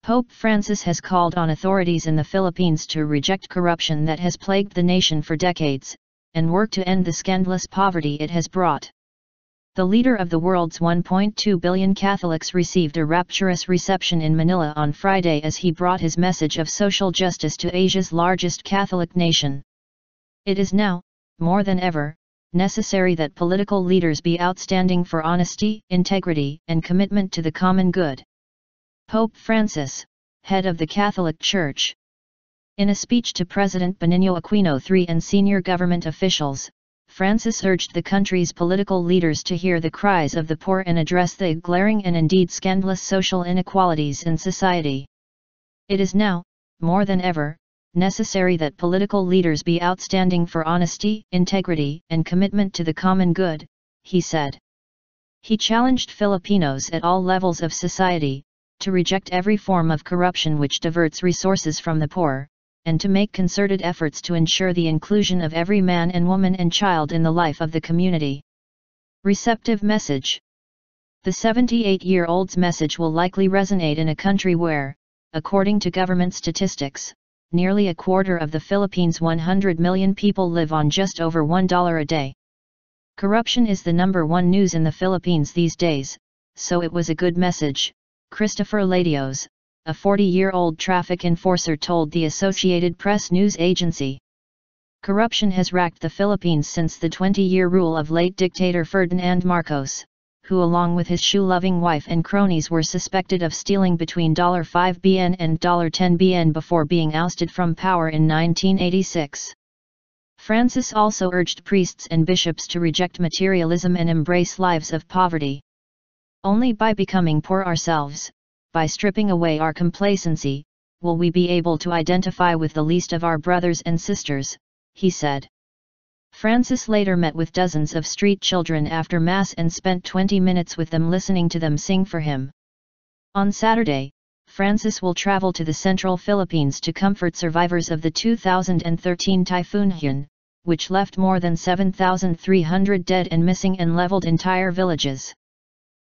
Pope Francis has called on authorities in the Philippines to reject corruption that has plagued the nation for decades, and work to end the scandalous poverty it has brought. The leader of the world's 1.2 billion Catholics received a rapturous reception in Manila on Friday as he brought his message of social justice to Asia's largest Catholic nation. It is now, more than ever, necessary that political leaders be outstanding for honesty, integrity, and commitment to the common good. Pope Francis, head of the Catholic Church. In a speech to President Benigno Aquino III and senior government officials, Francis urged the country's political leaders to hear the cries of the poor and address the glaring and indeed scandalous social inequalities in society. It is now, more than ever, necessary that political leaders be outstanding for honesty, integrity, and commitment to the common good, he said. He challenged Filipinos at all levels of society to reject every form of corruption which diverts resources from the poor, and to make concerted efforts to ensure the inclusion of every man and woman and child in the life of the community. Receptive message. The 78-year-old's message will likely resonate in a country where, according to government statistics, nearly a quarter of the Philippines' 100 million people live on just over $1 a day. Corruption is the #1 news in the Philippines these days, so it was a good message, Christopher Ladios, a 40-year-old traffic enforcer told the Associated Press news agency. Corruption has racked the Philippines since the 20-year rule of late dictator Ferdinand Marcos, who along with his shoe-loving wife and cronies were suspected of stealing between $5 billion and $10 billion before being ousted from power in 1986. Francis also urged priests and bishops to reject materialism and embrace lives of poverty. Only by becoming poor ourselves, by stripping away our complacency, will we be able to identify with the least of our brothers and sisters, he said. Francis later met with dozens of street children after Mass and spent 20 minutes with them listening to them sing for him. On Saturday, Francis will travel to the central Philippines to comfort survivors of the 2013 Typhoon Haiyan, which left more than 7,300 dead and missing and leveled entire villages.